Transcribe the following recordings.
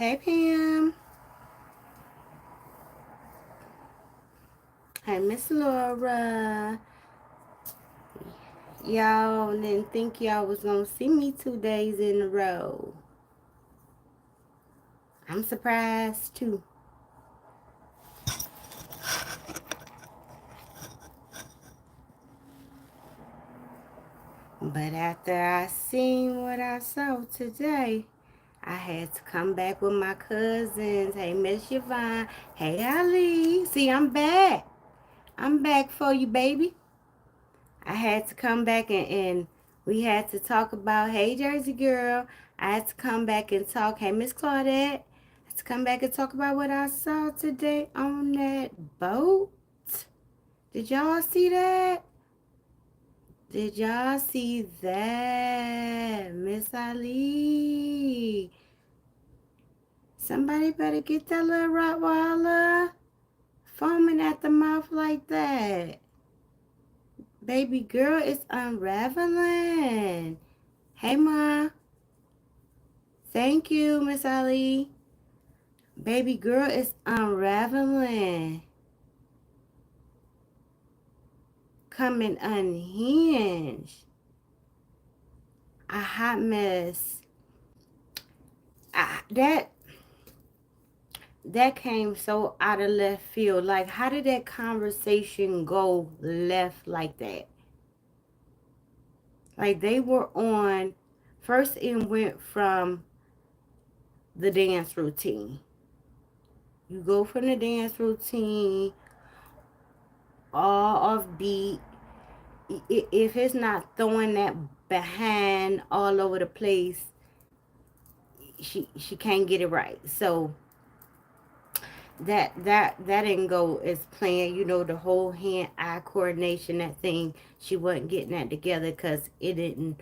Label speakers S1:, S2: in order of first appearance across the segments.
S1: Hey, Pam. Hey, Miss Laura. Y'all didn't think y'all was gonna see me 2 days in a row. I'm surprised too. But after I seen what I saw today, I had to come back with my cousins. Hey, Miss Yvonne. Hey, Ali. See, I'm back. I'm back for you, baby. I had to come back and we had to talk about, hey, Jersey girl. I had to come back and talk, hey, Miss Claudette. I had to come back and talk about what I saw today on that boat. Did y'all see that? Did y'all see that? Miss Ali. Somebody better get that little Rottweiler foaming at the mouth like that. Baby girl is unraveling. Hey, Ma. Thank you, Miss Ali. Baby girl is unraveling. Coming unhinged. A hot mess. That came so out of left field. Like, how did that conversation go left like that? Like, they were on, first it went from the dance routine. You go from the dance routine, all off beat. If it's not throwing that behind all over the place, she can't get it right. So that didn't go as planned. You know, the whole hand-eye coordination, that thing, she wasn't getting that together because it didn't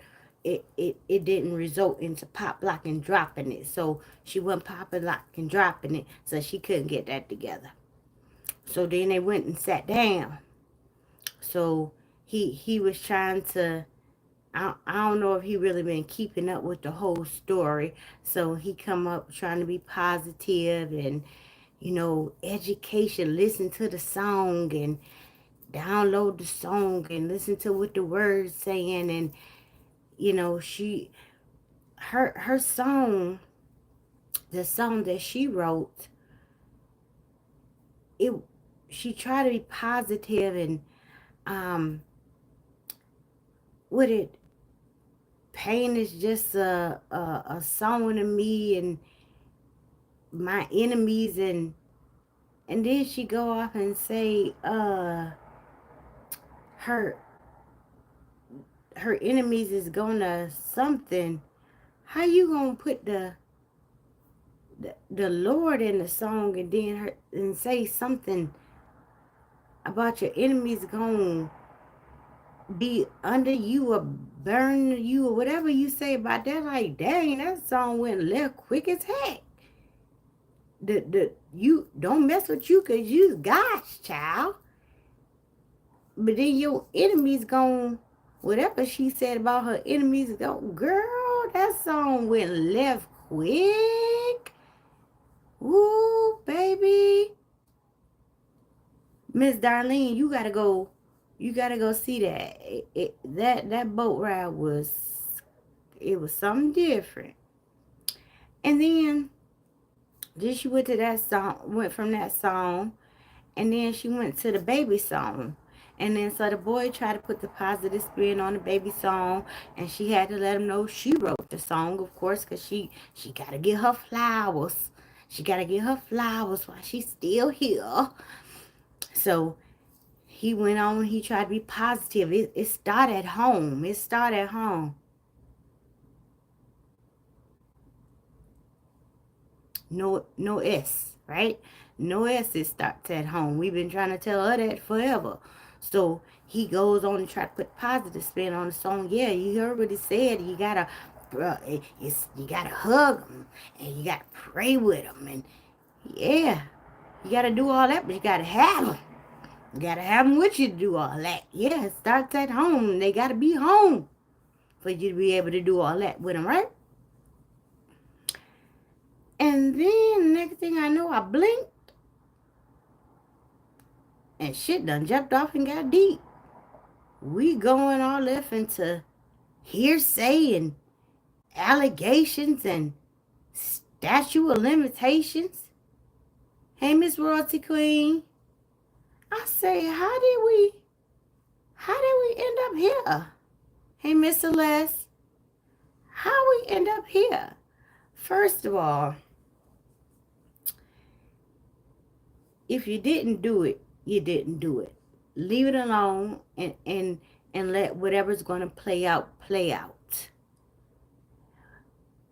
S1: result into pop, lock, and dropping it. So she wasn't popping, lock, and dropping it. So she couldn't get that together. So then they went and sat down. So he was trying to, I don't know if he really been keeping up with the whole story. So he come up trying to be positive and, you know, education, listen to the song and download the song and listen to what the words saying. And, you know, her song, the song that she wrote, she tried to be positive and, what it, pain is just a song to me and my enemies, and then she go off and say her enemies is gonna something. How you gonna put the Lord in the song and then her and say something about your enemies gonna be under you or burn you or whatever you say about that? Like, dang, that song went left quick as heck. You don't mess with you because you's God's child. But then your enemies gon' whatever she said about her enemies go, girl, that song went left quick. Woo, baby. Miss Darlene, you gotta go see that. That boat ride was, it was something different. And then she went to that song, went from that song, and then she went to the baby song. And then so the boy tried to put the positive spin on the baby song, and she had to let him know she wrote the song, of course, because she got to get her flowers. She got to get her flowers while she's still here. So he went on, he tried to be positive. It started at home. It started at home. No S, right? No S, it starts at home. We've been trying to tell her that forever. So he goes on to try to put positive spin on the song. Yeah, you heard what he said. You gotta, you gotta hug him and you gotta pray with him, and yeah, you gotta do all that, but you gotta have him. You gotta have them with you to do all that. Yeah, it starts at home. They gotta be home for you to be able to do all that with them, right? And then next thing I know, I blinked and shit done jumped off and got deep. We going all left into hearsay and allegations and statute of limitations. Hey, Miss Royalty Queen. I say, how did we end up here? Hey, Miss Celeste. How we end up here? First of all, if you didn't do it, you didn't do it. Leave it alone and let whatever's going to play out, play out.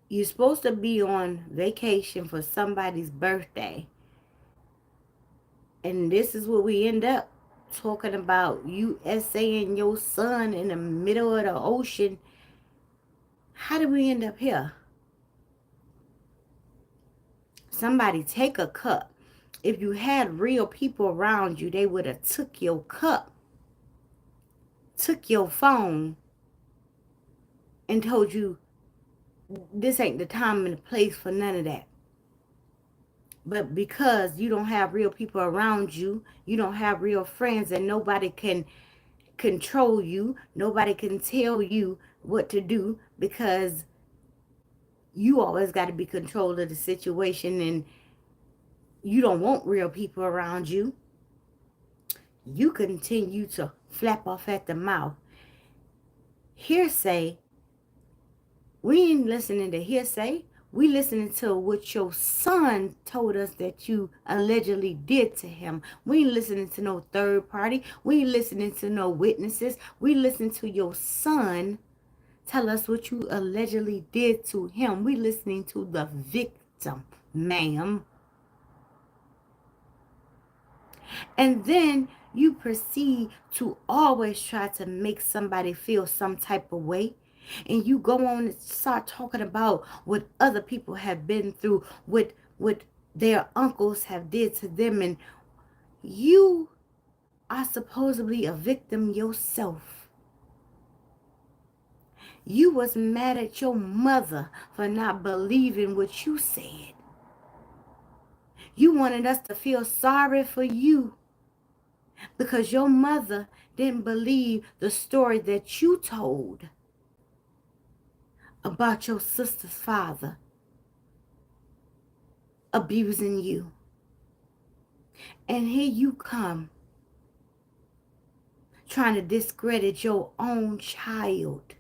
S1: You're supposed to be on vacation for somebody's birthday. And this is what we end up talking about. USA and your son in the middle of the ocean. How did we end up here? Somebody take a cup. If you had real people around you, they would have took your cup, took your phone, and told you, this ain't the time and the place for none of that. But because you don't have real people around you, you don't have real friends, and nobody can control you, nobody can tell you what to do, because you always got to be control of the situation, and you don't want real people around you. You continue to flap off at the mouth. Hearsay. We ain't listening to hearsay. We listening to what your son told us that you allegedly did to him. We ain't listening to no third party. We ain't listening to no witnesses. We listen to your son tell us what you allegedly did to him. We listening to the victim, ma'am. And then you proceed to always try to make somebody feel some type of way. And you go on and start talking about what other people have been through, what their uncles have did to them. And you are supposedly a victim yourself. You was mad at your mother for not believing what you said. You wanted us to feel sorry for you because your mother didn't believe the story that you told about your sister's father abusing you. And here you come trying to discredit your own child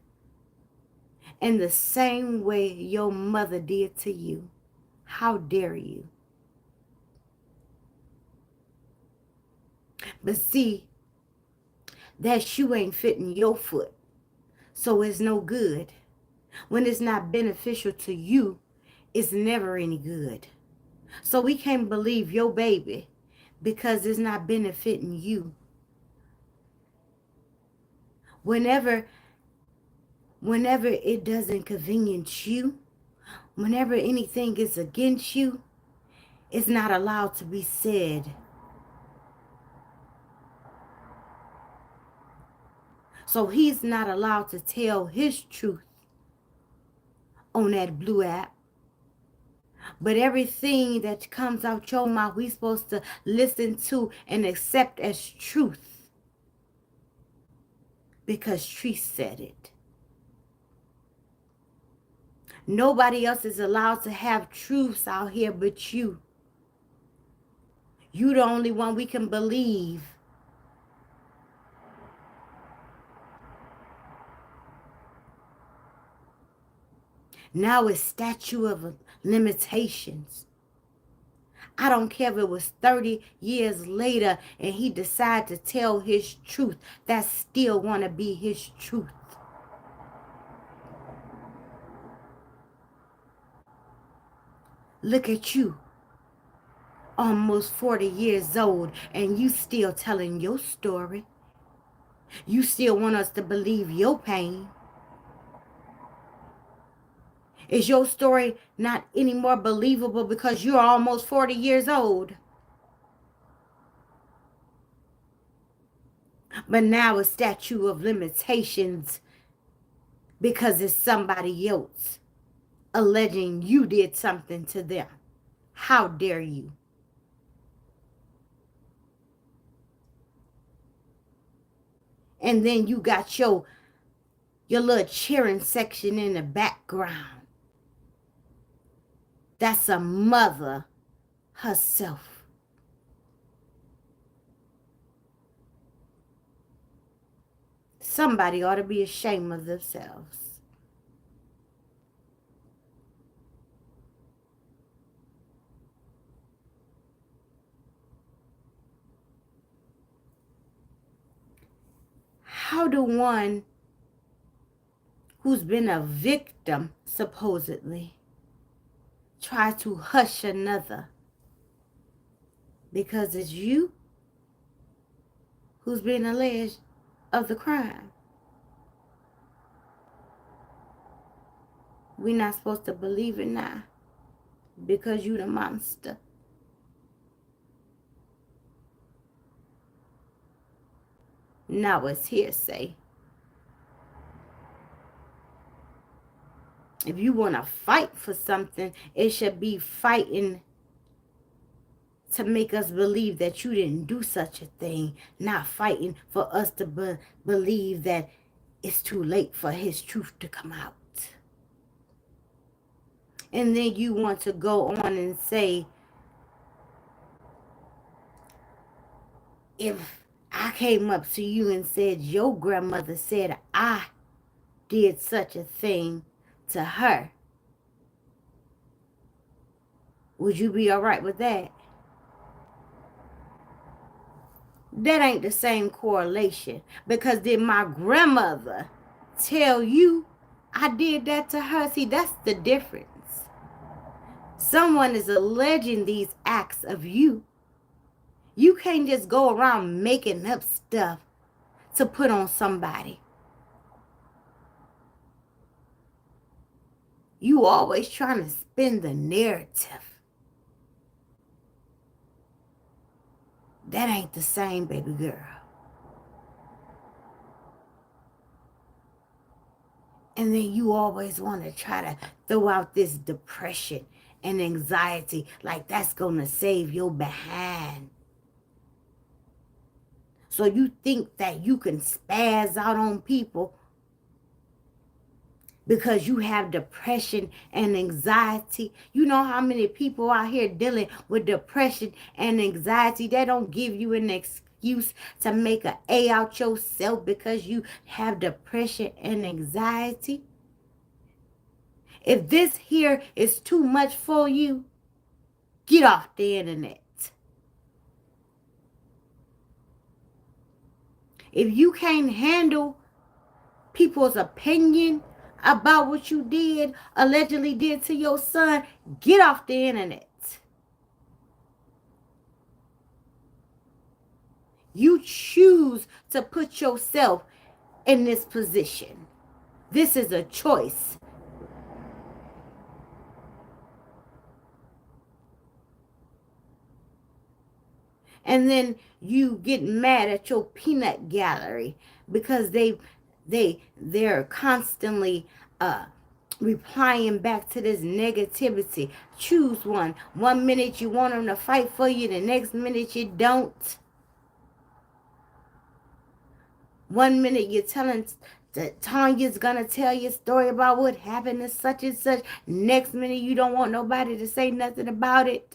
S1: in the same way your mother did to you. How dare you? But see, that shoe ain't fitting your foot, so it's no good. When it's not beneficial to you, it's never any good. So we can't believe your baby because it's not benefiting you. Whenever it doesn't convenience you, whenever anything is against you, it's not allowed to be said. So he's not allowed to tell his truth on that blue app. But everything that comes out your mouth, we're supposed to listen to and accept as truth. Because Tree said it. Nobody else is allowed to have truths out here but you. You the only one we can believe. Now it's statute of limitations. I don't care if it was 30 years later and he decided to tell his truth. That still want to be his truth. Look at you, almost 40 years old, and you still telling your story. You still want us to believe your pain. Is your story not any more believable because you're almost 40 years old? But now a statute of limitations because it's somebody else alleging you did something to them. How dare you? And then you got your little cheering section in the background. That's a mother herself. Somebody ought to be ashamed of themselves. How do one who's been a victim, supposedly, try to hush another because it's you who's been alleged of the crime? We're not supposed to believe it now because you the monster. Now it's hearsay. If you want to fight for something, it should be fighting to make us believe that you didn't do such a thing, not fighting for us to believe that it's too late for his truth to come out. And then you want to go on and say, if I came up to you and said, your grandmother said I did such a thing to her, would you be all right with that? That ain't the same correlation. Because did my grandmother tell you I did that to her? See, that's the difference. Someone is alleging these acts of you. You can't just go around making up stuff to put on somebody. You always trying to spin the narrative. That ain't the same, baby girl. And then you always want to try to throw out this depression and anxiety like that's going to save your behind. So you think that you can spaz out on people because you have depression and anxiety. You know how many people out here dealing with depression and anxiety? They don't give you an excuse to make an A out yourself because you have depression and anxiety. If this here is too much for you, get off the internet. If you can't handle people's opinion about what you did, allegedly did to your son, get off the internet. You choose to put yourself in this position. This is a choice. And then you get mad at your peanut gallery because they're constantly replying back to this negativity. Choose one. One minute you want them to fight for you, the next minute you don't. One minute you're telling that Tanya's gonna tell you a story about what happened to such and such. Next minute you don't want nobody to say nothing about it.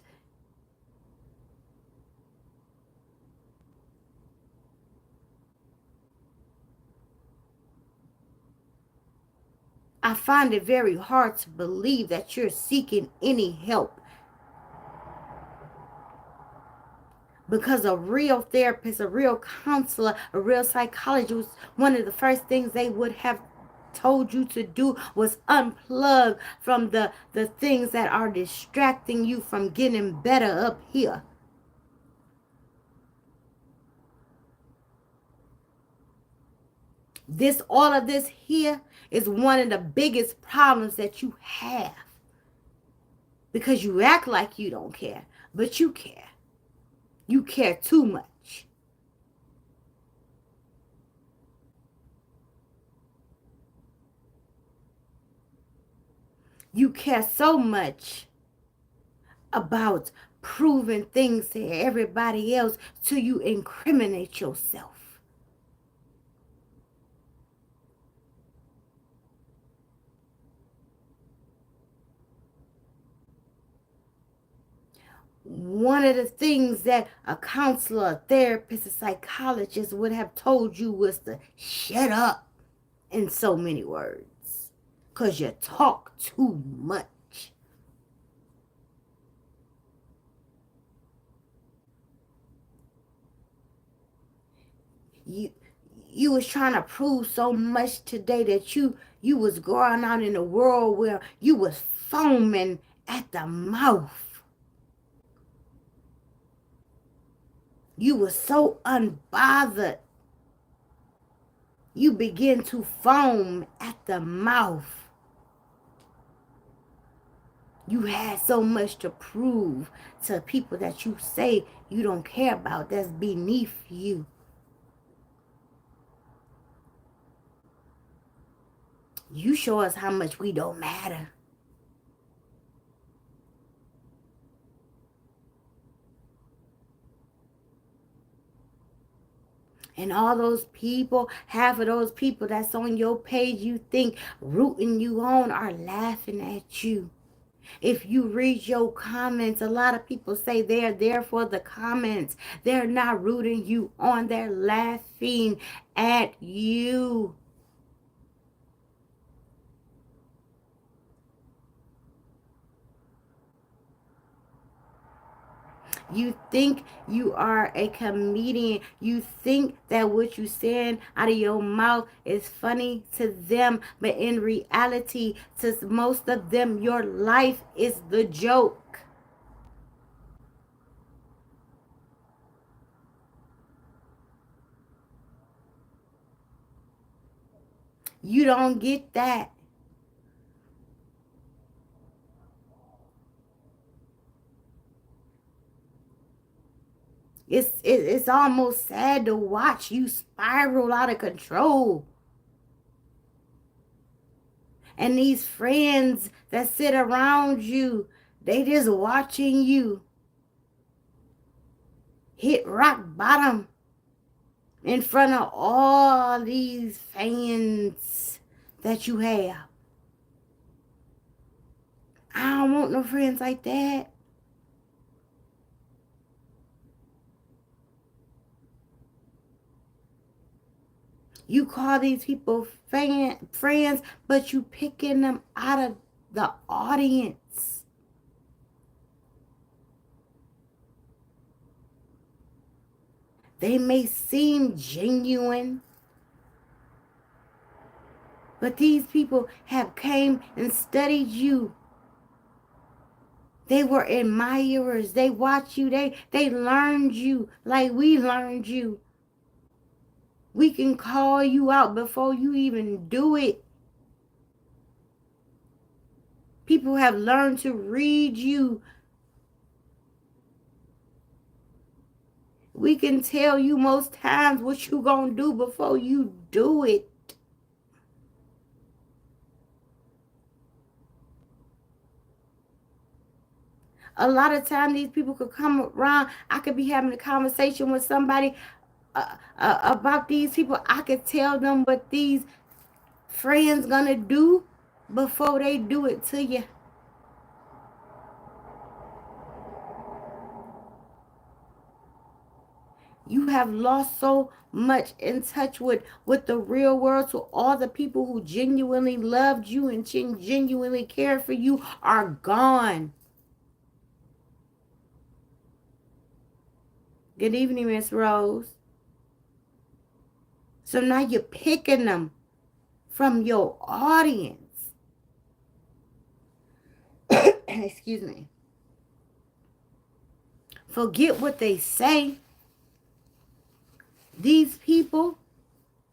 S1: I find it very hard to believe that you're seeking any help. Because a real therapist, a real counselor, a real psychologist, one of the first things they would have told you to do was unplug from the things that are distracting you from getting better up here. All of this here is one of the biggest problems that you have. Because you act like you don't care, but you care. You care too much. You care so much about proving things to everybody else till you incriminate yourself. One of the things that a counselor, a therapist, a psychologist would have told you was to shut up in so many words because you talk too much. You you was trying to prove so much today that you was going out in the world where you was foaming at the mouth. You was so unbothered. You begin to foam at the mouth. You had so much to prove to people that you say you don't care about, that's beneath you. You show us how much we don't matter. And all those people, half of those people that's on your page you think rooting you on are laughing at you. If you read your comments, a lot of people say they're there for the comments. They're not rooting you on. They're laughing at you. You think you are a comedian. You think that what you saying out of your mouth is funny to them. But in reality, to most of them, your life is the joke. You don't get that. It's almost sad to watch you spiral out of control. And these friends that sit around you, they just watching you hit rock bottom in front of all these fans that you have. I don't want no friends like that. You call these people friends, but you picking them out of the audience. They may seem genuine, but these people have came and studied you. They were admirers. They watched you. They learned you like we learned you. We can call you out before you even do it. People have learned to read you. We can tell you most times what you gonna do before you do it. A lot of times these people could come around. I could be having a conversation with somebody about these people. I could tell them what these friends gonna do before they do it to you. You have lost so much in touch with the real world. So all the people who genuinely loved you and genuinely cared for you are gone. Good evening, Miss Rose. So now you're picking them from your audience. Excuse me. Forget what they say. These people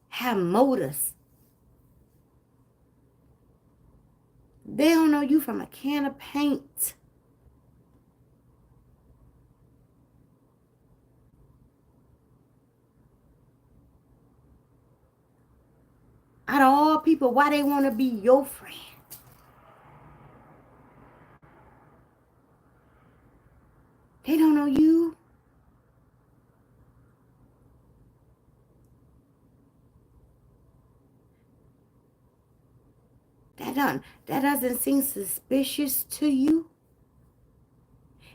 S1: have motives. They don't know you from a can of paint. Out of all people, why they want to be your friend? on you. That doesn't seem suspicious to you?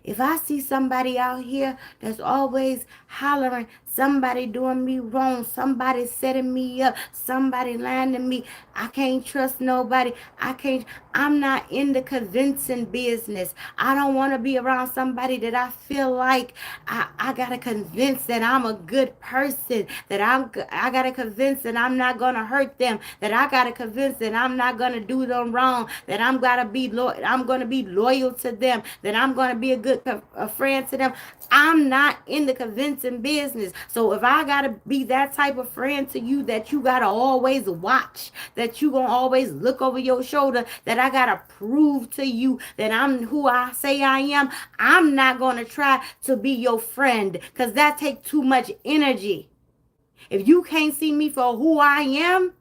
S1: If I see somebody out here that's always hollering, somebody doing me wrong, somebody setting me up, somebody lying to me, I can't trust nobody. I'm not in the convincing business. I don't want to be around somebody that I feel like I got to convince that I'm a good person, that I got to convince that I'm not going to hurt them, that I got to convince that I'm not going to do them wrong, that I'm going to be loyal to them, that I'm going to be a friend to them. I'm not in the convincing business. So if I got to be that type of friend to you that you got to always watch, that you going to always look over your shoulder, that I got to prove to you that I'm who I say I am, I'm not going to try to be your friend because that takes too much energy. If you can't see me for who I am,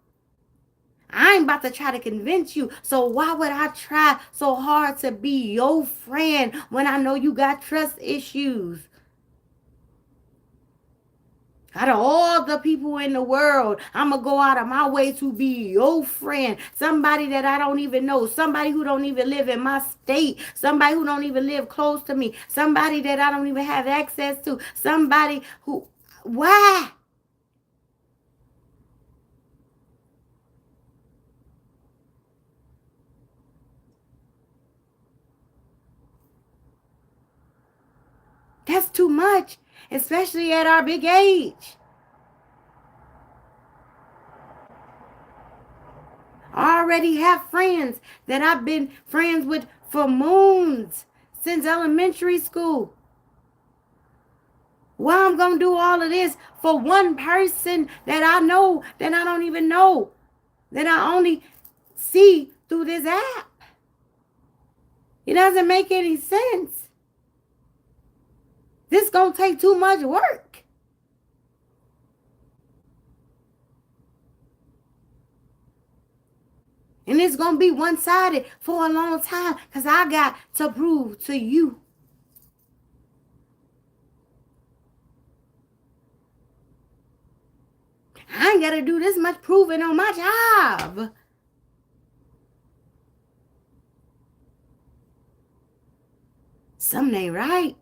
S1: I ain't about to try to convince you. So why would I try so hard to be your friend when I know you got trust issues? Out of all the people in the world, I'm going to go out of my way to be your friend. Somebody that I don't even know. Somebody who don't even live in my state. Somebody who don't even live close to me. Somebody that I don't even have access to. Somebody who... Why? That's too much. Especially at our big age. I already have friends that I've been friends with for moons since elementary school. Why I'm going to do all of this for one person that I know, that I don't even know, that I only see through this app? It doesn't make any sense. This is going to take too much work. And it's going to be one-sided for a long time because I got to prove to you. I ain't got to do this much proving on my job. Something ain't right.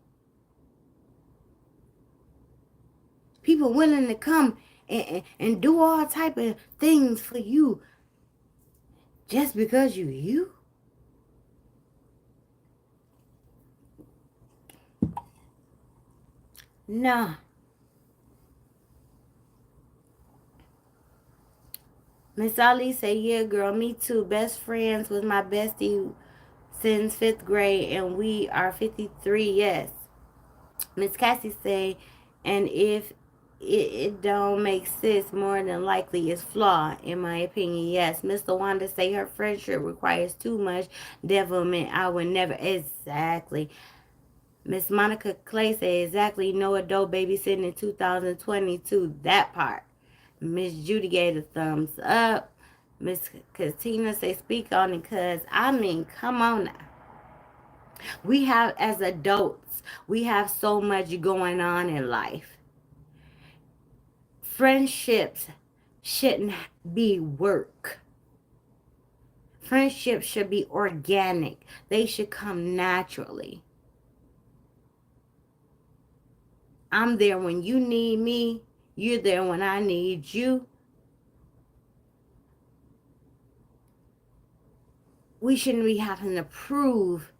S1: People willing to come and do all type of things for you just because you. Nah. Miss Ali say, yeah, girl, me too. Best friends with my bestie since 5th grade, and we are 53, yes. Miss Cassie say, and if it don't make sense, more than likely it's flawed, in my opinion, yes. Mr. Wanda say her friendship requires too much development. I would never, exactly. Miss Monica Clay say, exactly, no adult babysitting in 2022, that part. Miss Judy gave a thumbs up. Miss Katina say, speak on it, cuz, I mean, come on now. We have, as adults, we have so much going on in life. Friendships shouldn't be work. Friendships should be organic. They should come naturally. I'm there when you need me. You're there when I need you. We shouldn't be having to prove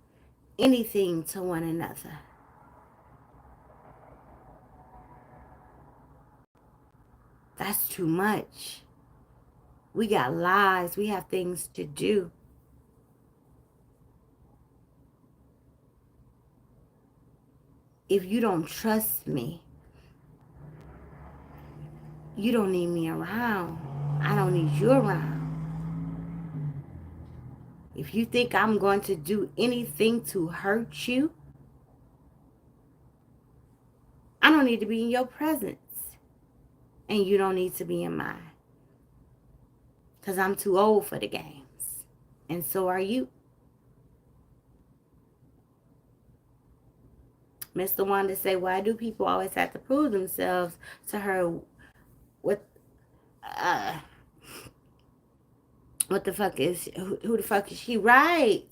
S1: anything to one another. That's too much. We got lives. We have things to do. If you don't trust me, you don't need me around. I don't need you around. If you think I'm going to do anything to hurt you, I don't need to be in your presence. And you don't need to be in mine. Because I'm too old for the games. And so are you. Mr. Wanda say, why do people always have to prove themselves to her? What, uh, what the fuck is, who the fuck is she? Right.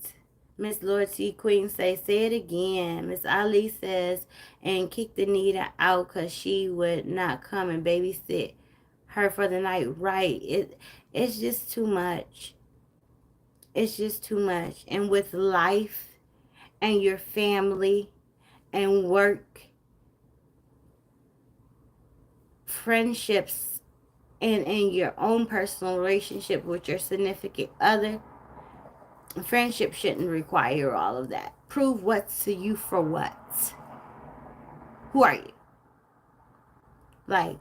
S1: Miss Lord T. Queen say it again. Miss Ali says, and kicked Anita out because she would not come and babysit her for the night. Right. It's just too much. It's just too much. And with life and your family and work, friendships, and your own personal relationship with your significant other, friendship shouldn't require all of that. Prove what's to you for what. Who are you? Like,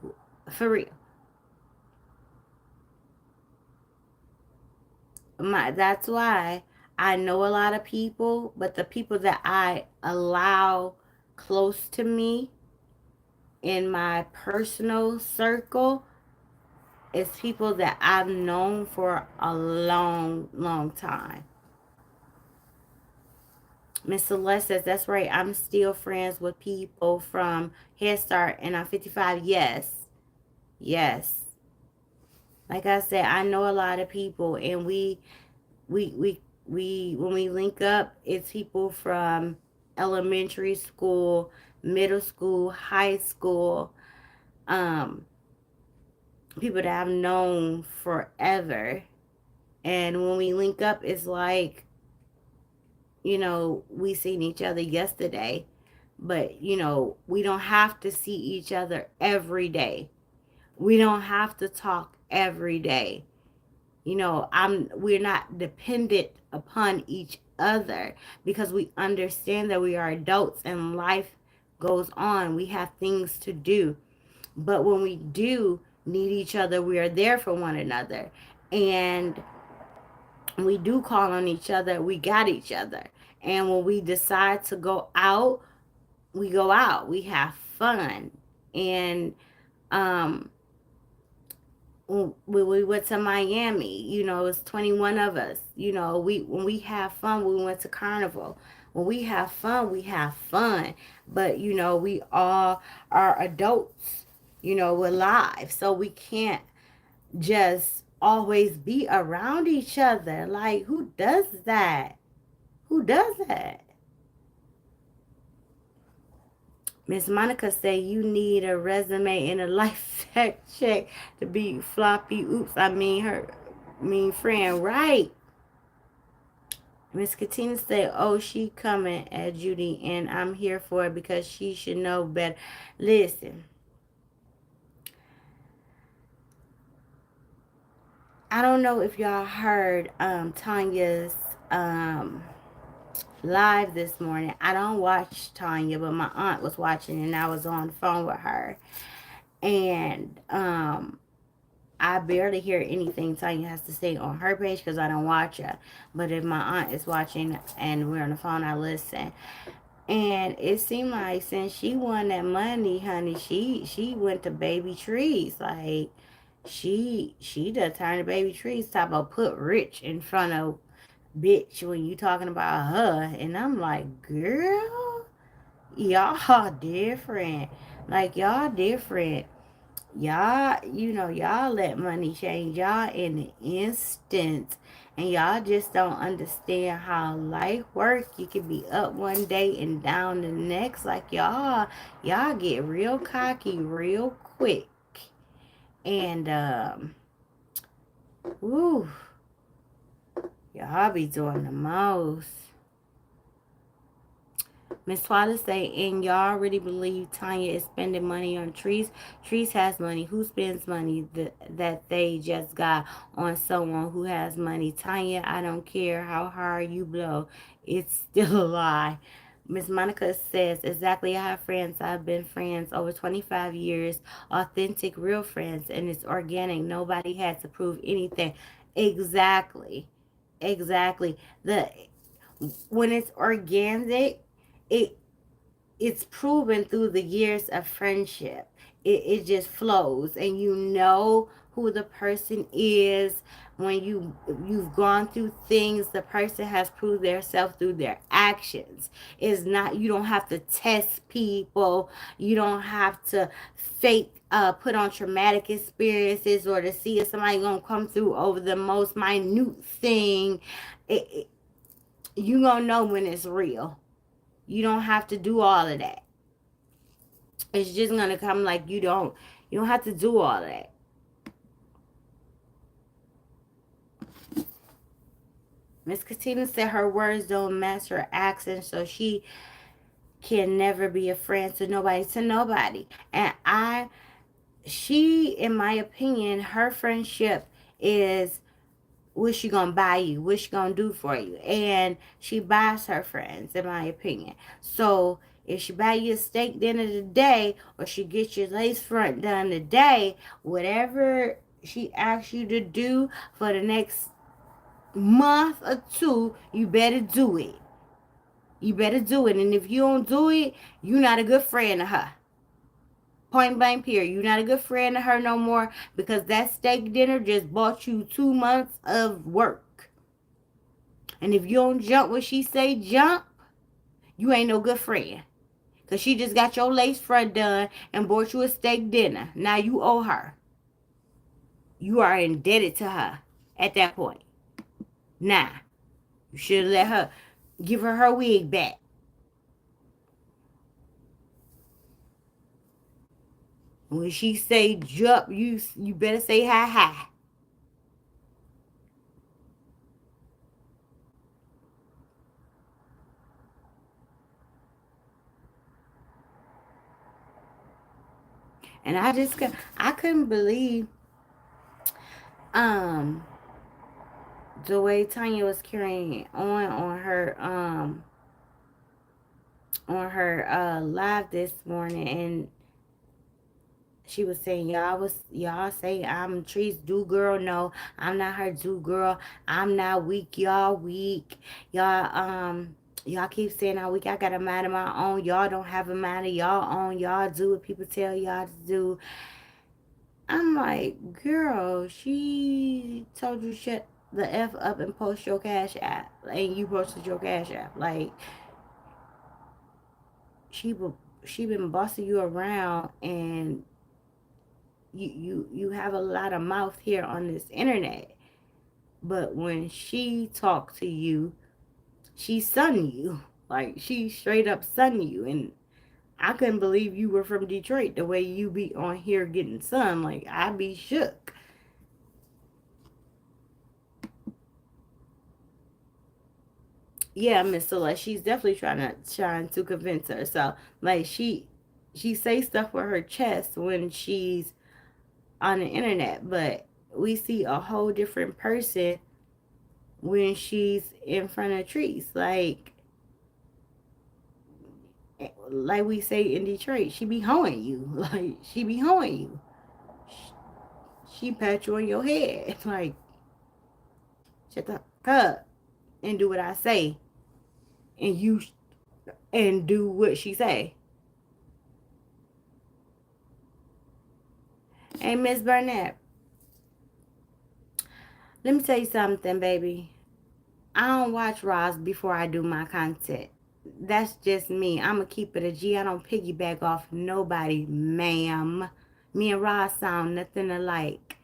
S1: for real. That's why I know a lot of people, but the people that I allow close to me in my personal circle is people that I've known for a long, long time. Miss Celeste says, that's right. I'm still friends with people from Head Start and I'm 55. Yes. Yes. Like I said, I know a lot of people and we when we link up, it's people from elementary school, middle school, high school, um, people that I've known forever. And when we link up, it's like, we seen each other yesterday, but we don't have to see each other every day. We don't have to talk every day. We're not dependent upon each other because we understand that we are adults and life goes on. We have things to do. But when we do need each other, we are there for one another. And we do call on each other, we got each other. And when we decide to go out, we go out. We have fun. And um when we went to Miami, it's 21 of us. When we have fun, we went to Carnival. When we have fun, we have fun. But we all are adults. We're live, so we can't just always be around each other. Like, who does that? Who does that? Miss Monica say you need a resume and a life fact check to be floppy. Oops, I mean her mean friend. Right. Miss Katina say, oh, she coming at Judy and I'm here for it because she should know better. Listen. I don't know if y'all heard Tanya's live this morning. I don't watch Tanya, but my aunt was watching and I was on the phone with her. And I barely hear anything Tanya has to say on her page because I don't watch her. But if my aunt is watching and we're on the phone, I listen. And it seemed like since she won that money, honey, she went to baby trees. Like she done turned to baby trees. Talk about put rich in front of bitch when you talking about her. And I'm like, girl, y'all different. Like y'all different. Y'all let money change y'all in an instant. And y'all just don't understand how life works. You can be up one day and down the next. Like y'all get real cocky real quick. And woo, y'all be doing the most. Miss Swallow say, and y'all really believe Tanya is spending money on trees? Trees has money. Who spends money that they just got on someone who has money? Tanya, I don't care how hard you blow. It's still a lie. Miss Monica says, exactly. I have friends. I've been friends over 25 years. Authentic, real friends. And it's organic. Nobody had to prove anything. Exactly. Exactly. When it's organic, it it's proven through the years of friendship. It just flows, and who the person is. When you've gone through things, the person has proved themselves through their actions. It's not, you don't have to test people. You don't have to fake put on traumatic experiences or to see if somebody gonna come through over the most minute thing. You gonna know when it's real. You don't have to do all of that. It's just gonna come like you don't have to do all of that. Miss Katina said her words don't match her accent, so she can never be a friend to nobody. And she, in my opinion, her friendship is what she gonna buy you, what she gonna do for you. And she buys her friends, in my opinion. So if she buy you a steak dinner today, or she gets your lace front done today, whatever she asks you to do for the next month or two, you better do it. You better do it. And if you don't do it, you're not a good friend to her. Point blank period. You're not a good friend to her no more, because that steak dinner just bought you 2 months of work. And if you don't jump when she say jump, you ain't no good friend. Because she just got your lace front done and bought you a steak dinner. Now you owe her. You are indebted to her at that point. Now, you should let her, give her wig back. When she say jump, you better say hi hi. And I couldn't believe um the way Tanya was carrying on her live this morning, and she was saying, y'all say I'm Tree's do girl. No, I'm not her do girl. I'm not weak. Y'all weak. Y'all keep saying I'm weak. I got a mind of my own. Y'all don't have a mind of y'all own. Y'all do what people tell y'all to do. I'm like, girl, she told you shut the F up and post your cash app. And you posted your cash app. Like, she she been bossing you around, and you have a lot of mouth here on this internet. But when she talked to you, she sun you. Like, she straight up sun you. And I couldn't believe you were from Detroit the way you be on here getting sun. Like, I be shook. Yeah, Miss Celeste, she's definitely trying to convince her. So, like, she say stuff with her chest when she's on the internet, but we see a whole different person when she's in front of trees. Like we say in Detroit, she be hoeing you. Like, she be hoeing you. She pat you on your head. Like, shut the fuck up and do what I say, and you and do what she say. Hey, Miss Burnett, let me tell you something, baby. I don't watch Ross before I do my content. That's just me. I'ma keep it a G. I don't piggyback off nobody, ma'am. Me and Ross sound nothing alike.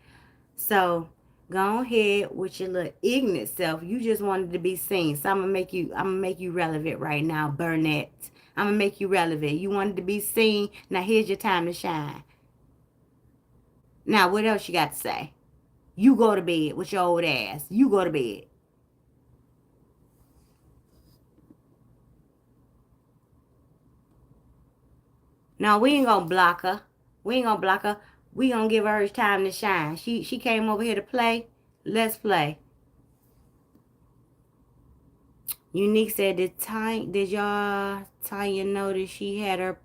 S1: So go ahead with your little ignorant self. You just wanted to be seen. So I'm gonna make you relevant right now, Burnett. I'm gonna make you relevant. You wanted to be seen. Now here's your time to shine. Now what else you got to say? You go to bed with your old ass. You go to bed. No, we ain't gonna block her. We ain't gonna block her. We gonna give her time to shine. She came over here to play. Let's play. Unique said, did y'all Tanya notice she had a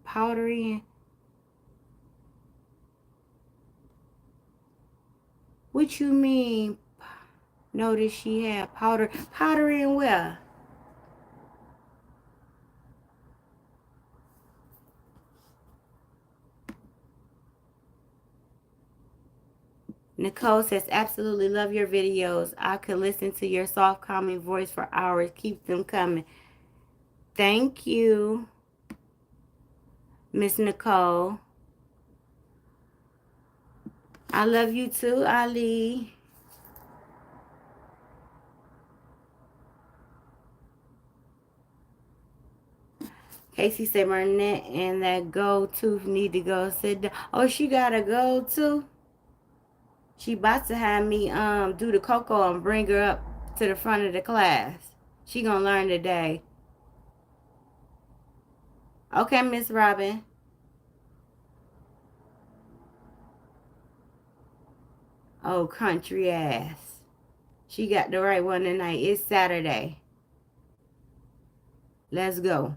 S1: powder in? What you mean? Notice she had powder in where? Nicole says, absolutely love your videos. I could listen to your soft, calming voice for hours. Keep them coming. Thank you, Miss Nicole. I love you too, Ali. Casey said, Burnett and that go to need to go sit down. Oh, she gotta go too. She about to have me do the cocoa and bring her up to the front of the class. She gonna learn today. Okay, Miss Robin. Oh, country ass. She got the right one tonight. It's Saturday. Let's go.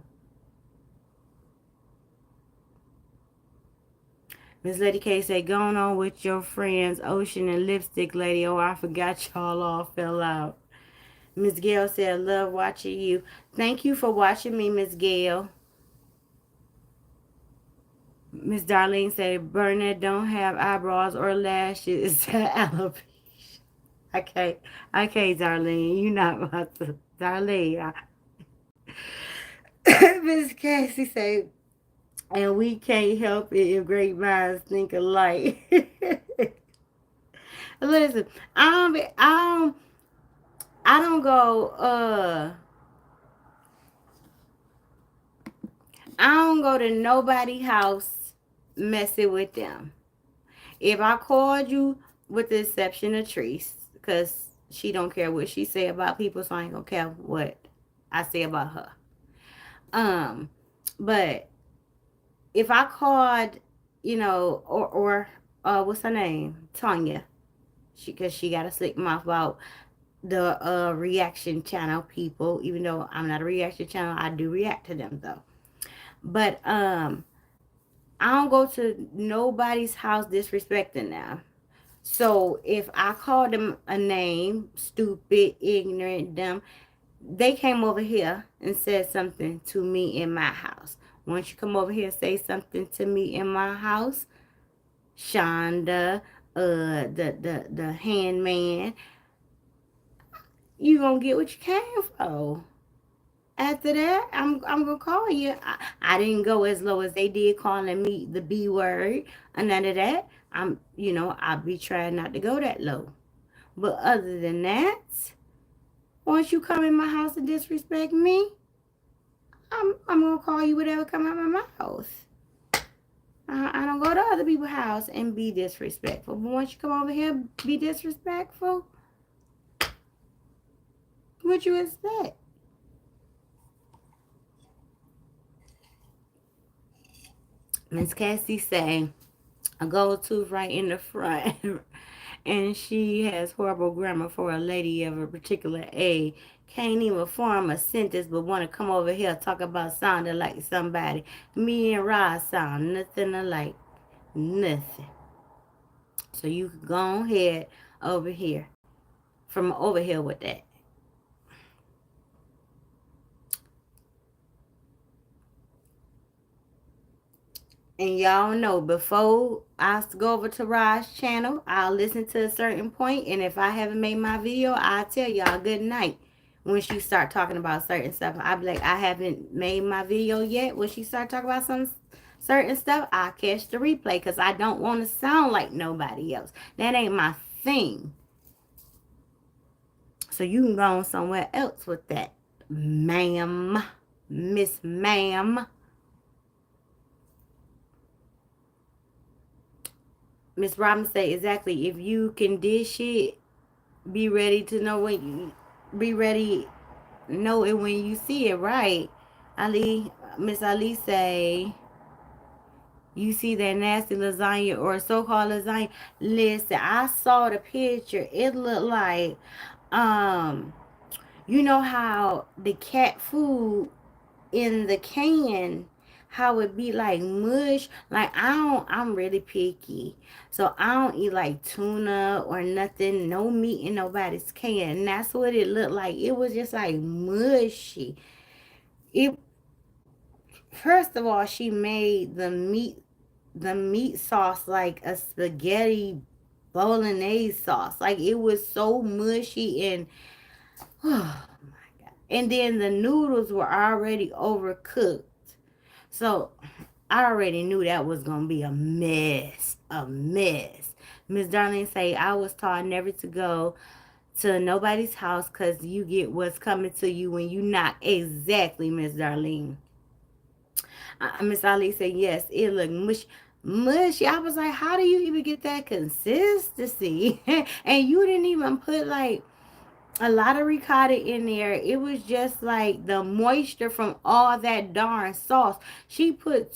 S1: Miss Lady K said, going on with your friends, Ocean and Lipstick Lady. Oh, I forgot y'all all fell out. Miss Gail said, I love watching you. Thank you for watching me, Miss Gail. Miss Darlene said, Burnett don't have eyebrows or lashes. Alopecia. Okay, okay, Darlene. You not about to. Darlene. Miss Cassie said, and we can't help it if great minds think alike. Listen, I don't go I don't go to nobody's house messing with them. If I called you, with the exception of Treese, because she don't care what she say about people, so I ain't gonna care what I say about her. Um, but if I called, or what's her name, Tanya, because she got a slick mouth about the reaction channel people. Even though I'm not a reaction channel, I do react to them though. But I don't go to nobody's house disrespecting them. So if I call them a name, stupid, ignorant, dumb, they came over here and said something to me in my house. Once you come over here and say something to me in my house, Shonda, the handman, you gonna get what you came for. After that, I'm gonna call you. I didn't go as low as they did calling me the B word and none of that. I'll be trying not to go that low. But other than that, once you come in my house and disrespect me, I'm gonna call you whatever come out of my mouth. I don't go to other people's house and be disrespectful. But once you come over here, be disrespectful. What you expect? Miss Cassie say, a gold tooth right in the front. And she has horrible grammar for a lady of a particular age. Can't even form a sentence but want to come over here talk about sounding like somebody. Me and Rod sound nothing alike. Nothing. So you can go ahead over here. From over here with that. And y'all know, before I go over to Rod's channel, I'll listen to a certain point, and if I haven't made my video, I'll tell y'all good night. When she start talking about certain stuff, I'll be like, I haven't made my video yet. When she start talking about some certain stuff, I'll catch the replay, because I don't want to sound like nobody else. That ain't my thing. So you can go on somewhere else with that, ma'am. Miss Ma'am. Miss Robin say, exactly, if you can dish it, be ready to know when you be ready, know it when you see it, right? Ali, Miss Ali say, you see that nasty lasagna or so-called lasagna. Listen, I saw the picture. It looked like, um, you know how the cat food in the can, how it be like mush. Like I'm really picky, so I don't eat like tuna or nothing, no meat in nobody's can. And that's what it looked like. It was just like mushy. It First of all, she made the meat sauce like a spaghetti bolognese sauce. Like it was so mushy and oh my god. And then the noodles were already overcooked. So I already knew that was gonna be a mess. A mess. Miss Darlene say I was taught never to go to nobody's house because you get what's coming to you when you not. Exactly, Miss Darlene. Miss Ali said, yes, it looked mushy. I was like, how do you even get that consistency? And you didn't even put like a lot of ricotta in there. It was just like the moisture from all that darn sauce. She put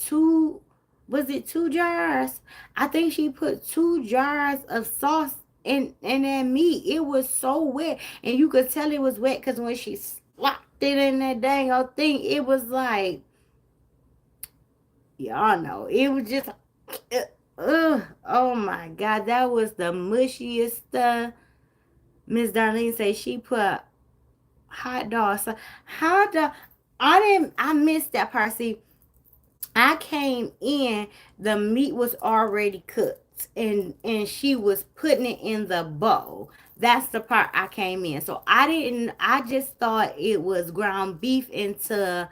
S1: was it 2 jars? I think she put 2 jars of sauce in that meat. It was so wet. And you could tell it was wet because when she slopped it in that dang old thing, it was like, y'all know, it was just, oh my God, that was the mushiest stuff. Miss Darlene said she put hot dog. So hot dog. I missed that part. See, I came in, the meat was already cooked, and she was putting it in the bowl. That's the part I came in. So I just thought it was ground beef into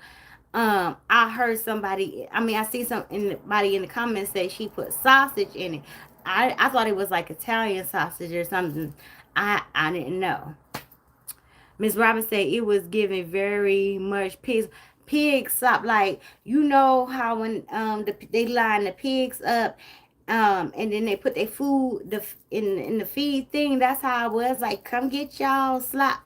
S1: I heard somebody, I mean, I see somebody in the comments say she put sausage in it. I thought it was like Italian sausage or something. I didn't know. Miss Robin said it was giving very much pig slop. Like, you know how when they line the pigs up, and then they put their food in the feed thing. That's how it was. Like, come get y'all slop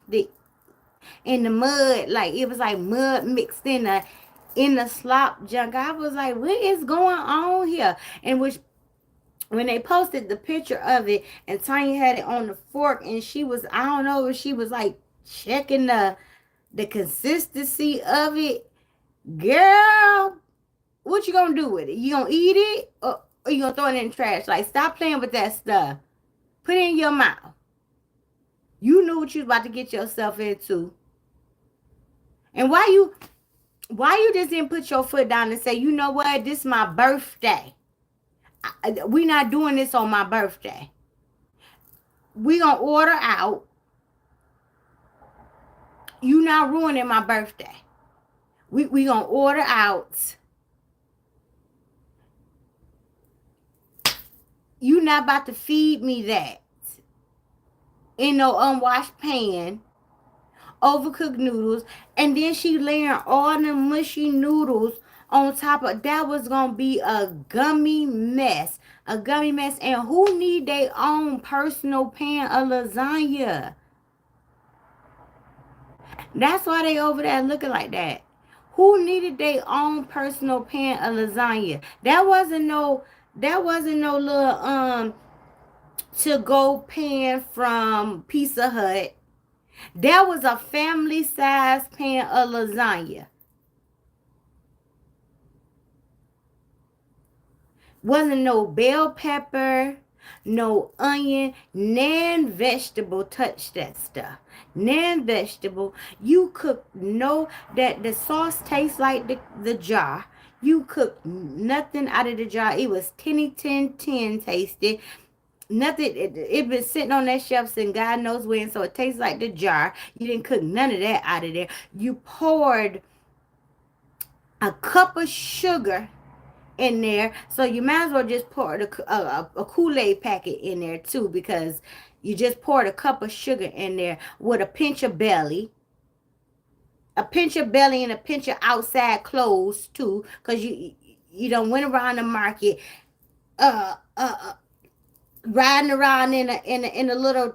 S1: in the mud. Like it was like mud mixed in the slop junk. I was like, what is going on here? And which when they posted the picture of it and Tanya had it on the fork and she was, I don't know if she was like checking the consistency of it. Girl, what you gonna do with it? You gonna eat it or you gonna throw it in the trash? Like, stop playing with that stuff. Put it in your mouth. You knew what you was about to get yourself into. And why you just didn't put your foot down and say, you know what, this is my birthday. We not doing this on my birthday. We gonna order out. You not ruining my birthday. We gonna order out. You not about to feed me that in no unwashed pan, overcooked noodles, and then she laying all the mushy noodles on top of that. Was gonna be a gummy mess. A gummy mess. And who need their own personal pan of lasagna? That's why they over there looking like that. Who needed their own personal pan of lasagna? That wasn't no little to go pan from Pizza Hut. That was a family size pan of lasagna. Wasn't no bell pepper, no onion, nan vegetable touch that stuff. Nan vegetable. You cook no, that the sauce tastes like the jar. You cook nothing out of the jar. It was 10 tasted. Nothing, it been sitting on that shelf since God knows when, so it tastes like the jar. You didn't cook none of that out of there. You poured a cup of sugar in there, so you might as well just pour a Kool-Aid packet in there too, because you just poured a cup of sugar in there with a pinch of belly and a pinch of outside clothes too, because you don't went around the market uh uh, uh riding around in a little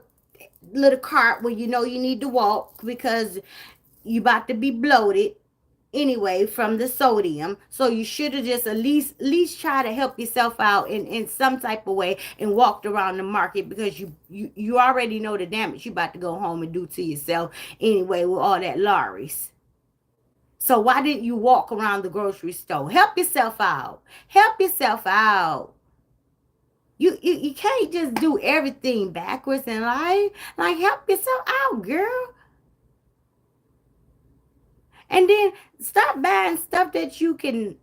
S1: cart where you know you need to walk because you about to be bloated anyway from the sodium. So you should have just at least try to help yourself out in some type of way and walked around the market, because you already know the damage you about to go home and do to yourself anyway with all that lorries. So why didn't you walk around the grocery store? Help yourself out. Help yourself out. You can't just do everything backwards in life. Like, help yourself out, girl. And then stop buying stuff that you can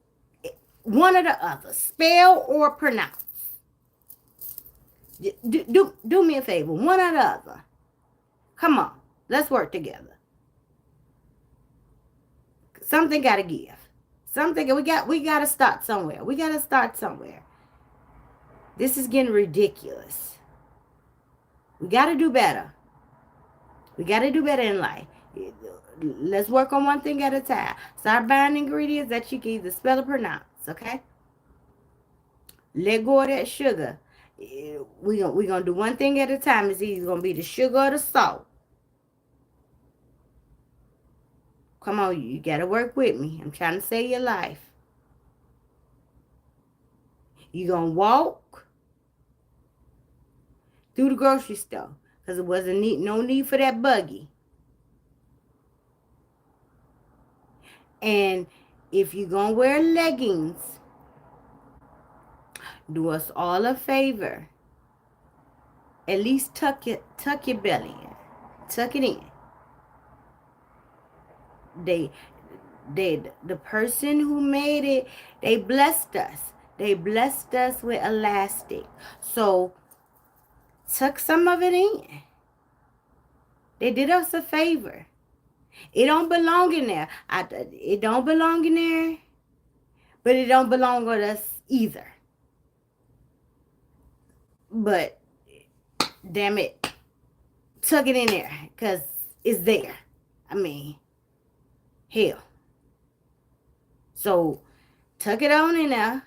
S1: one or the other spell or pronounce. Do me a favor, one or the other. Come on, let's work together. Something got to give. Something we got to start somewhere. We got to start somewhere. This is getting ridiculous. We got to do better. We got to do better in life. Let's work on one thing at a time. Start buying ingredients that you can either spell or pronounce, okay? Let go of that sugar. We gonna do one thing at a time. It's either gonna be the sugar or the salt. Come on, you gotta work with me. I'm trying to save your life. You gonna walk through the grocery store because it wasn't no need for that buggy. And if you gonna wear leggings, do us all a favor. At least tuck your belly in. Tuck it in. The person who made it, they blessed us. They blessed us with elastic. So tuck some of it in. They did us a favor. It don't belong in there. It don't belong in there, but it don't belong with us either. But damn it, tuck it in there because it's there. I mean, hell. So tuck it on in there.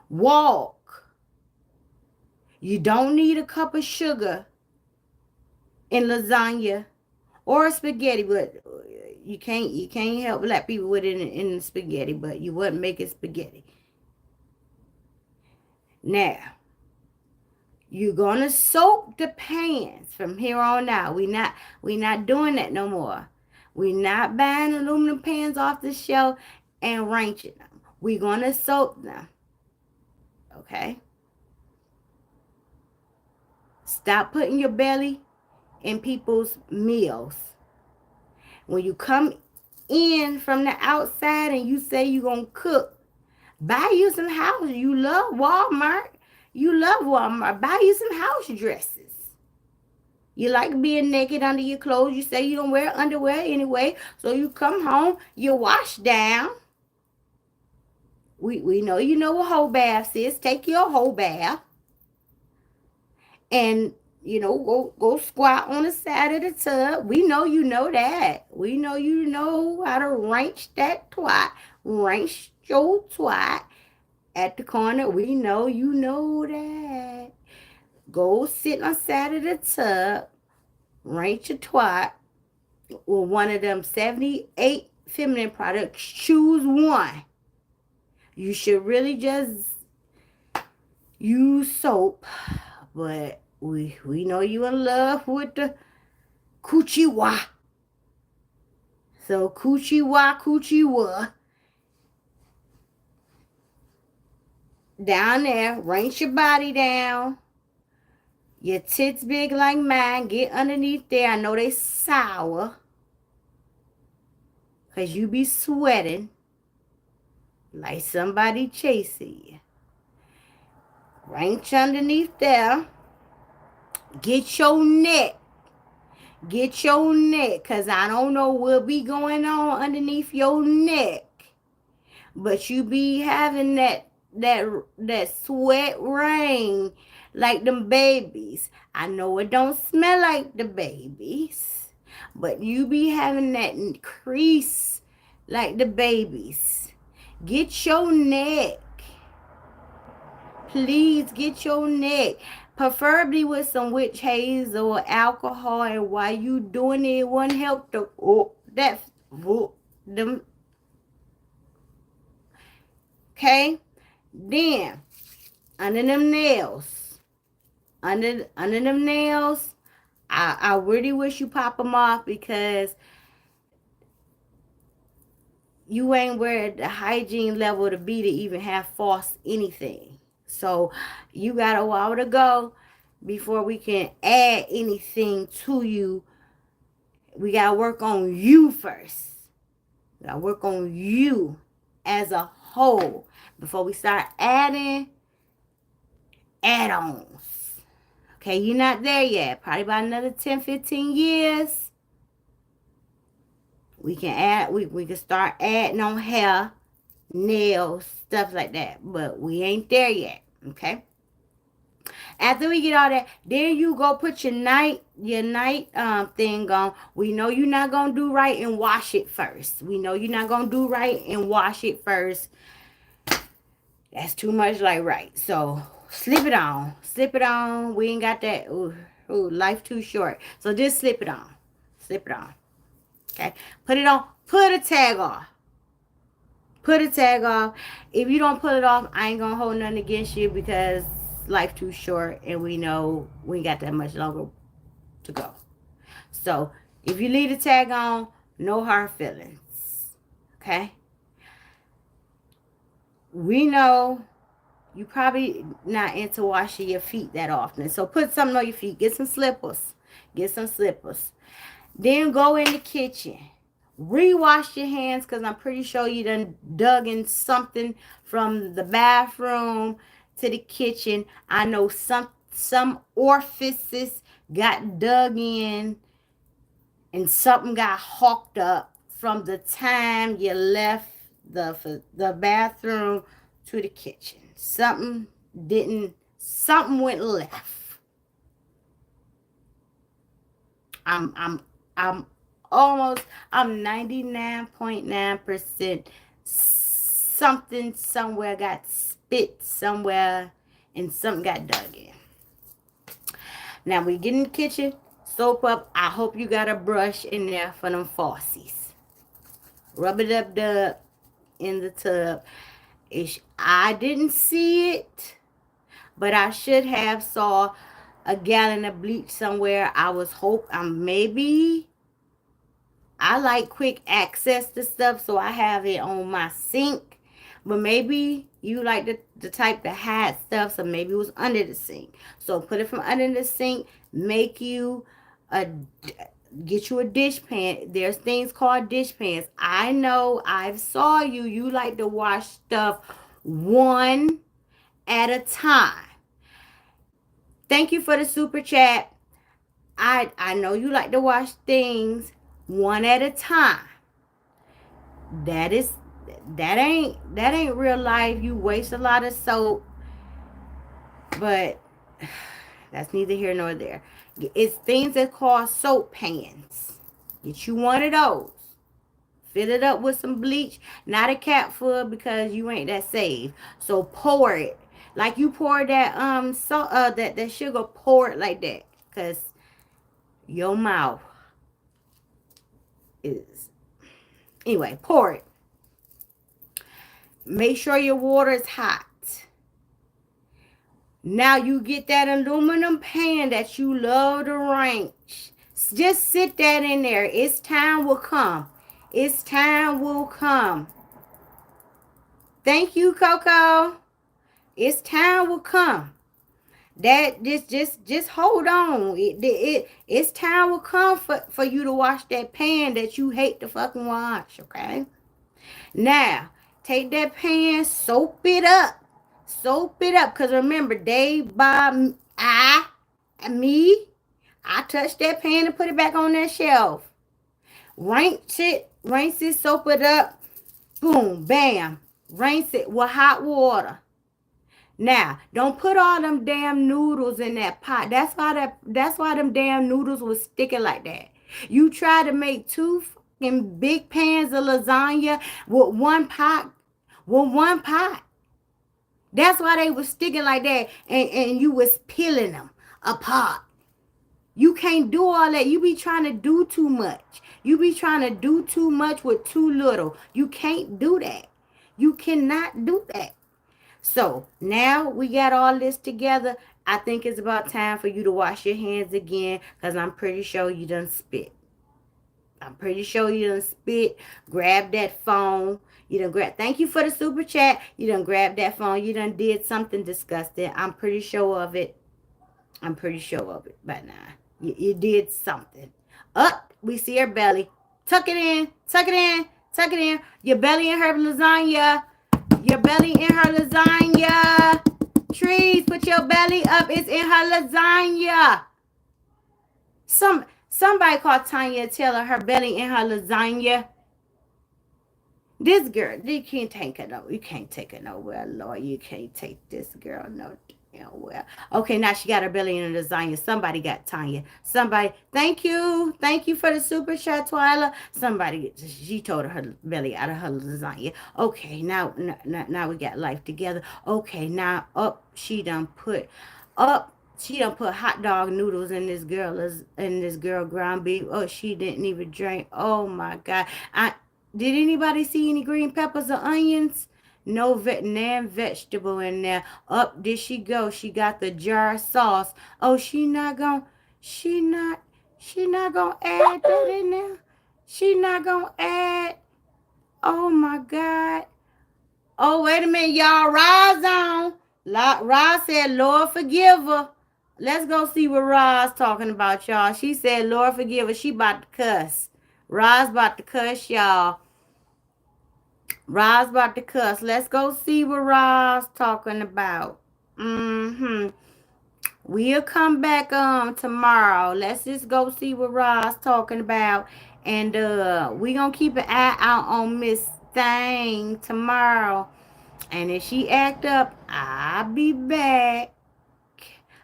S1: Walk. You don't need a cup of sugar in lasagna or spaghetti, but you can't help black people with it in spaghetti, but you wouldn't make it spaghetti. Now, you're gonna soak the pans from here on out. We not doing that no more. We not buying aluminum pans off the shelf and ranching them. We're gonna soak them. Okay? Stop putting your belly in people's meals. When you come in from the outside and you say you're gonna cook, buy you some house. You love Walmart. Buy you some house dresses. You like being naked under your clothes. You say you don't wear underwear anyway. So you come home, you wash down. We know you know what whole baths is. Take your whole bath. And, go squat on the side of the tub. We know you know that. We know you know how to wrench that twat. Wrench your twat at the corner. We know you know that. Go sit on the side of the tub. Wrench your twat with one of them 78 feminine products. Choose one. You should really just use soap. But we know you in love with the coochie wa. So coochie wa. Down there, wrench your body down. Your tits big like mine. Get underneath there. I know they sour. Because you be sweating like somebody chasing you. Wrench underneath there. Get your neck. Because I don't know what be going on underneath your neck. But you be having that sweat rain like them babies. I know it don't smell like the babies. But you be having that crease like the babies. Get your neck. Please get your neck. Preferably with some witch hazel or alcohol. And while you doing it, it won't help them. Okay? Then, under them nails. Under them nails, I really wish you pop them off because you ain't where the hygiene level to be to even have false anything. So you got a while to go before we can add anything to you. We got to work on you first. We got to work on you as a whole before we start adding add-ons. Okay, you're not there yet. Probably about another 10, 15 years. We can start adding on hair, nails, stuff like that. But we ain't there yet. Okay. After we get all that, then you go put your night thing on. We know you're not gonna do right and wash it first. We know you're not gonna do right and wash it first. That's too much like right. So slip it on. Slip it on. We ain't got that. Ooh, life too short. So just slip it on. Slip it on. Okay. Put it on. Put a tag off. Put a tag off. If you don't put it off, I ain't gonna hold nothing against you because life too short and we know we ain't got that much longer to go. So if you leave the tag on, no hard feelings. Okay? We know you probably not into washing your feet that often. So put something on your feet. Get some slippers. Get some slippers. Then go in the kitchen. Rewash your hands because I'm pretty sure you done dug in something from the bathroom to the kitchen. I know some orifices got dug in and something got hawked up from the time you left the bathroom to the kitchen. Something went left. I'm 99.9% something somewhere got spit somewhere and something got dug in. Now we get in the kitchen, soap up. I hope you got a brush in there for them faucets. Rub it up in the tub. I didn't see it, but I should have saw a gallon of bleach somewhere. I like quick access to stuff, so I have it on my sink. But maybe you like the type that had stuff, so maybe it was under the sink. So put it from under the sink. Get you a dish pan. There's things called dish pans. I know I've saw you like to wash stuff one at a time. Thank you for the super chat. I know you like to wash things one at a time. That ain't real life. You waste a lot of soap, but that's neither here nor there. It's things that call soap pans. Get you one of those. Fill it up with some bleach, not a cap full because you ain't that safe. So pour it like you pour that that sugar. Pour it like that, cause your mouth is anyway. Pour it. Make sure your water is hot. Now you get that aluminum pan that you love to range. Just sit that in there. Its time will come. Its time will come. Thank you, Coco. Its time will come. That just hold on. Its time will come for you to wash that pan that you hate to fucking wash, okay? Now, take that pan, soap it up. Soap it up. Because remember, I touched that pan and put it back on that shelf. Rinse it, soap it up. Boom, bam. Rinse it with hot water. Now, don't put all them damn noodles in that pot. That's why them damn noodles was sticking like that. You try to make two fucking big pans of lasagna with one pot. That's why they was sticking like that, and you was peeling them apart. You can't do all that. You be trying to do too much. You be trying to do too much with too little. You can't do that. You cannot do that. So now we got all this together. I think it's about time for you to wash your hands again, because I'm pretty sure you done spit. Grab that phone. Thank you for the super chat. You done grabbed that phone. You done did something disgusting. I'm pretty sure of it by now. You did something. Up, we see her belly. Tuck it in. Your belly in her lasagna. Trees, put your belly up. It's in her lasagna. Somebody called Tanya tell her belly in her lasagna. This girl, you can't take her no. You can't take her nowhere, Lord. You can't take this girl no damn well. Okay, now she got her belly in a lasagna. Somebody got Tanya. Somebody, thank you for the super chat, Twyla. Somebody, she told her belly out of her lasagna. Okay, now we got life together. Okay, now up she done put hot dog noodles in this girl ground beef. Oh, she didn't even drink. Oh my God. I did anybody see any green peppers or onions? No Vietnam vegetable in there. Up did she go? She got the jar sauce. Oh, she not, she not gonna add that in there. She not gonna add. Oh my God. Oh, wait a minute, y'all. Rise on. Roz said, Lord forgive her. Let's go see what Roz talking about, y'all. She said, Lord forgive her. She about to cuss. Roz about to cuss, y'all. Roz about to cuss. Let's go see what Roz talking about. Mm-hmm. We'll come back tomorrow. Let's just go see what Roz talking about. And we gonna keep an eye out on Miss Thing tomorrow. And if she act up, I'll be back.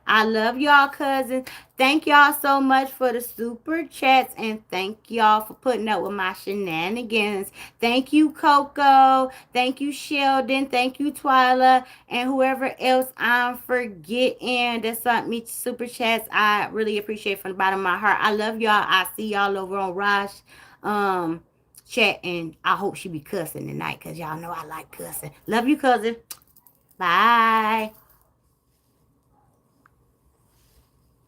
S1: I love y'all, cousins. Thank y'all so much for the super chats, and thank y'all for putting up with my shenanigans. Thank you, Coco. Thank you, Sheldon. Thank you, Twyla, and whoever else I'm forgetting that sent me super chats. I really appreciate from the bottom of my heart. I love y'all. I see y'all over on Raj chat, and I hope she be cussing tonight because y'all know I like cussing. Love you, cousin. Bye.